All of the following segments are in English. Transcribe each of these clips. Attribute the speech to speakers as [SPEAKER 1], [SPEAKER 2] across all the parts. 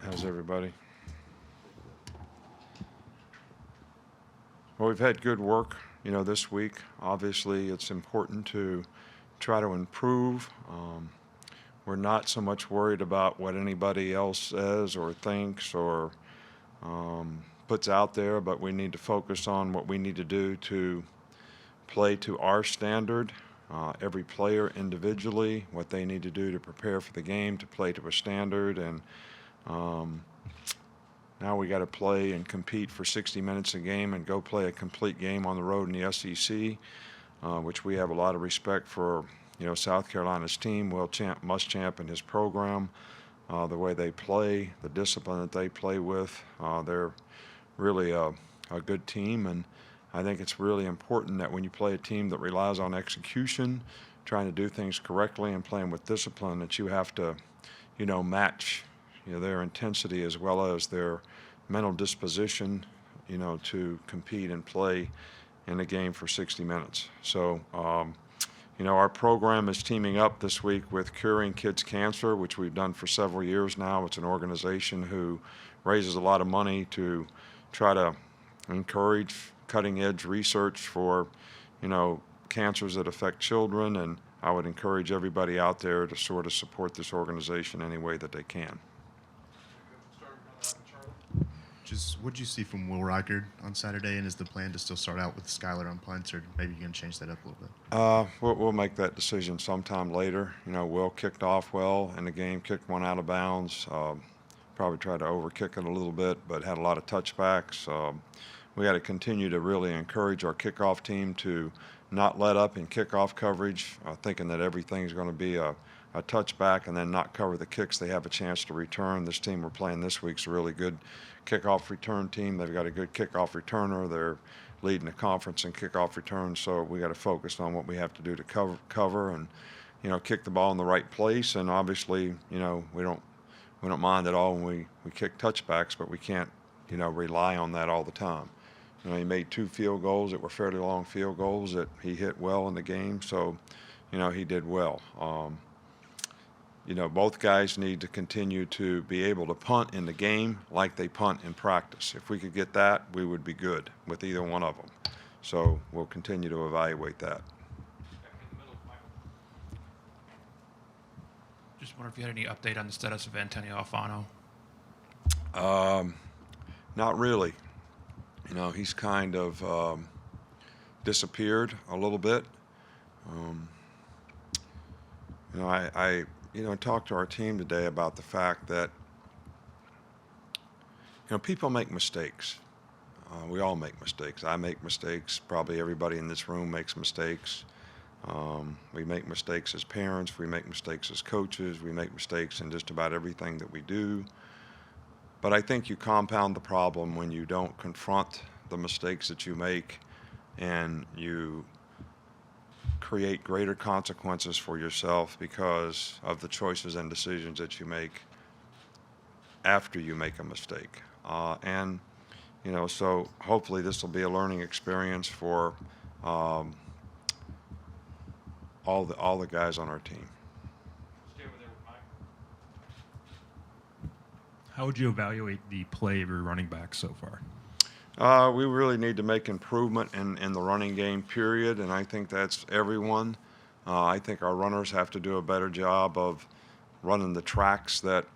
[SPEAKER 1] How's everybody? Well, we've had good work, this week. Obviously, it's important to try to improve. We're not so much worried about what anybody else says or thinks or puts out there, but we need to focus on what we need to do to play to our standard. Every player individually, what they need to do to prepare for the game, to play to a standard, and um, now we got to play and compete for 60 minutes a game and go play a complete game on the road in the SEC, which we have a lot of respect for. South Carolina's team, Will Muschamp and his program, the way they play, the discipline that they play with. They're really a good team, and I think it's really important that when you play a team that relies on execution, trying to do things correctly and playing with discipline, that you have to, match, their intensity as well as their mental disposition, to compete and play in a game for 60 minutes. So, our program is teaming up this week with Curing Kids Cancer, which we've done for several years now. It's an organization who raises a lot of money to try to encourage cutting-edge research for, cancers that affect children, and I would encourage everybody out there to sort of support this organization any way that they can.
[SPEAKER 2] Just what did you see from Will Reichard on Saturday, and is the plan to still start out with Skyler on punts, or maybe you can change that up a little bit?
[SPEAKER 1] We'll make that decision sometime later. Will kicked off well in the game, kicked one out of bounds. Probably tried to overkick it a little bit, but had a lot of touchbacks. We got to continue to really encourage our kickoff team to not let up in kickoff coverage, thinking that everything's going to be a touchback and then not cover the kicks they have a chance to return. This team we're playing this week's a really good kickoff return team. They've got a good kickoff returner. They're leading the conference in kickoff returns, so we got to focus on what we have to do to cover and kick the ball in the right place. And obviously, we don't mind at all when we kick touchbacks, but we can't rely on that all the time. He made 2 field goals that were fairly long field goals that he hit well in the game, so he did well. Both guys need to continue to be able to punt in the game like they punt in practice. If we could get that, we would be good with either one of them. So we'll continue to evaluate that.
[SPEAKER 3] Just wonder if you had any update on the status of Antonio Alfano.
[SPEAKER 1] Not really. He's kind of disappeared a little bit. I talked to our team today about the fact that, people make mistakes. We all make mistakes. I make mistakes. Probably everybody in this room makes mistakes. We make mistakes as parents. We make mistakes as coaches. We make mistakes in just about everything that we do. But I think you compound the problem when you don't confront the mistakes that you make and you create greater consequences for yourself because of the choices and decisions that you make after you make a mistake. So hopefully this will be a learning experience for all the guys on our team.
[SPEAKER 4] How would you evaluate the play of your running back so far?
[SPEAKER 1] We really need to make improvement in the running game, period, and I think that's everyone. I think our runners have to do a better job of running the tracks that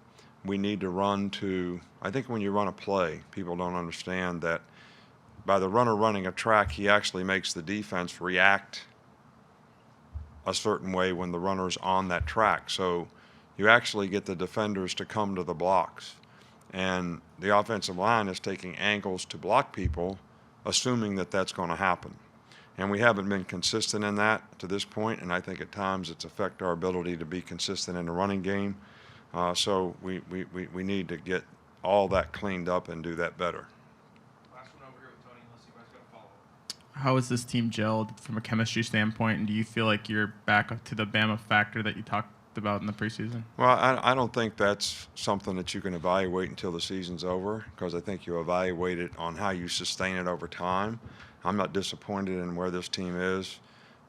[SPEAKER 1] we need to run to. I think when you run a play, people don't understand that by the runner running a track, he actually makes the defense react a certain way when the runner's on that track. So you actually get the defenders to come to the blocks. And the offensive line is taking angles to block people, assuming that that's going to happen. And we haven't been consistent in that to this point, and I think at times it's affected our ability to be consistent in the running game. So we need to get all that cleaned up and do that better.
[SPEAKER 3] Last one over here with Tony, unless you guys got a follow-up.
[SPEAKER 5] How is this team gelled from a chemistry standpoint, and do you feel like you're back up to the Bama factor that you talked about in the preseason?
[SPEAKER 1] Well, I don't think that's something that you can evaluate until the season's over, because I think you evaluate it on how you sustain it over time. I'm not disappointed in where this team is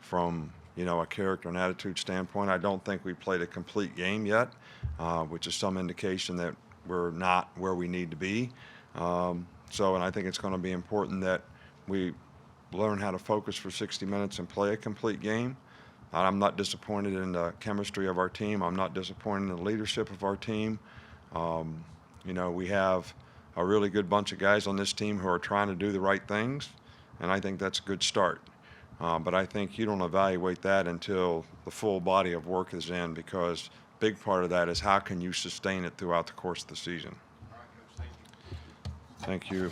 [SPEAKER 1] from, a character and attitude standpoint. I don't think we played a complete game yet, which is some indication that we're not where we need to be. And I think it's going to be important that we learn how to focus for 60 minutes and play a complete game. I'm not disappointed in the chemistry of our team. I'm not disappointed in the leadership of our team. We have a really good bunch of guys on this team who are trying to do the right things, and I think that's a good start. But I think you don't evaluate that until the full body of work is in, because a big part of that is how can you sustain it throughout the course of the season.
[SPEAKER 3] All right, Coach, thank you.
[SPEAKER 1] Thank you.